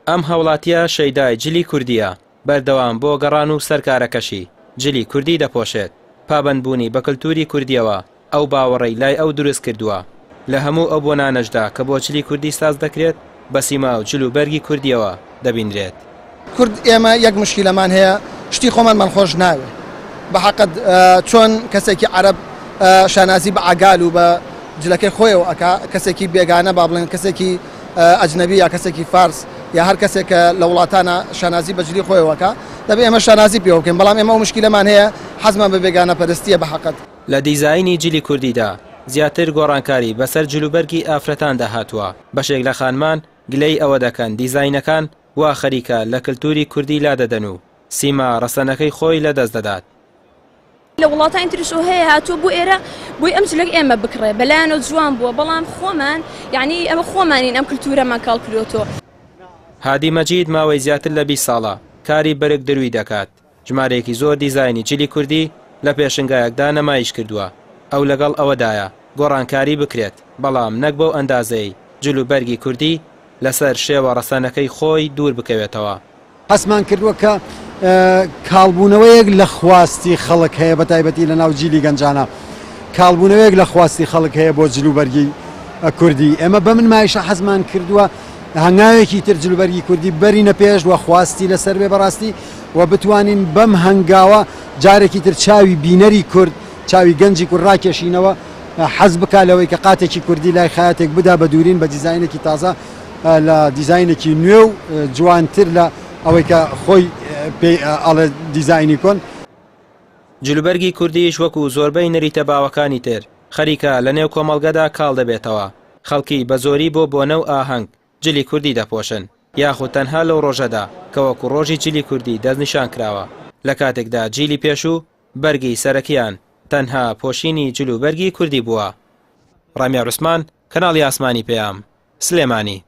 ئەم هەوڵاتیە شەیدای جلی کوردیە بەردەوام بۆ گەڕان و سەرکارەکەشی جلی کوردی دەپۆشێت پابەندبوونی بە کەلتوری کوردیەوە ئەو باوەڕەی لای ئەو دروست کردووە لە هەموو ئەو بۆنانەشدا کە بۆ جلی کوردی ساز دەکرێت بە سیما و جل و بەرگی کوردیەوە دەبینرێت. کورد ئێمە یەک مشکلەمان هەیە شتی خۆمانمان خۆش ناوێ بەحەقت چۆن کەسێکی عەرەب شانازی بە ئاگال و بە جلەکەی خۆیەوە ئەکا کەسێکی بێگانە با بڵێن کەسێکی ئەجنەبی یا کەسێکی فارس یا هەر کەسێکە لە وڵاتانە شانازی بە جلی خۆیەوەکە دەبێت ئێمە شانازی پێوە بکەین بەڵام ئێمە ئەو مشکلەمان هەیە حەزمان بە بێگانە پەرستیە بەحەقت. لە دیزاینی جلی کوردیدا زیاتر گۆڕانکاری بەسەر جلوبەرگی ئافرەتان داهاتووە بەشێک لە خانمان گلەی ئەوە دەکەن دیزاینەکان وا خەریکە لە کللتوری کوردی لا دەدەن و سیما ڕەسەنەکەی خۆی لە دەست دەدات. لە وڵاتانی ترش هەیە هاتووە بۆ ئێرە بۆی ئەم جلەک ئێمە بکڕێ بەلایەنەوە جوان بووە بەڵام خۆمان یعنی ئەمە خۆمانین ئەم کللتورەمان کاڵکرۆتۆ. هادی مەجید ماوەی زیاتر لە 20 ساڵە کاری بەرگ دروی دەکات ژمارەیەکی زۆر دیزاینی جلی کوردی لە پێشنگایەکدا نەمایش کردووە ئەو لەگەڵ ئەوەدایە گۆڕانکاری بکرێت بەڵام نەک بەو ئەندازەی جل و بەرگی کوردی لەسەر شێوە ڕەسەنەکەی خۆی دوور بکەوێتەوە. هەسمان کردووە کە کاڵبوونەوەیەک لە خواستی خەڵک هەیە بە تایبەتی لە ناو جیلی گەنجانە کاڵبوونەوەیەک لە خواستی خەڵک هەیە بۆ جل و بەرگی کوردی ئێمە بە من مایشە حەزمان کردووە هەنگاوێکی تر جل و بەرگی کوردی بەرینە پێش وە خواستی لەسەر بێ بەڕاستی و بتوانین بەم هەنگاوە جارێکی تر چاوی بینەری کورد چاوی گەنجی کورد ڕاکێشینەوە حەز بکا لەوەی کە قاتێکی کوردی لای خایەتێک بدا بە دوورین بە دیزاینێکی تازە لە دیزاینێکی نوێ و جوانتر لە ئەوەی کە خۆی ئەڵێ دیزاینی کۆن. جلوبەرگی کوردیش وەکو زۆربەی نەریتە باوەکانی تر خەریکە لە نێو کۆمەڵگەدا کاڵ دەبێتەوە خەڵکی بە زۆری بۆ بۆنە و ئاهەنگ جلی کوردی دەپۆشن یاخود تەنها لەو ڕۆژەدا کە وەکو ڕۆژی جلی کوردی دەستنیشان کراوە لە کاتێکدا جیلی پێشوو بەرگی سەرەکیان تەنها پۆشینی جلوبەرگی کوردی بووە. ڕامیا ڕوسمان کەناڵی ئاسمانی پێیام سلێمانی.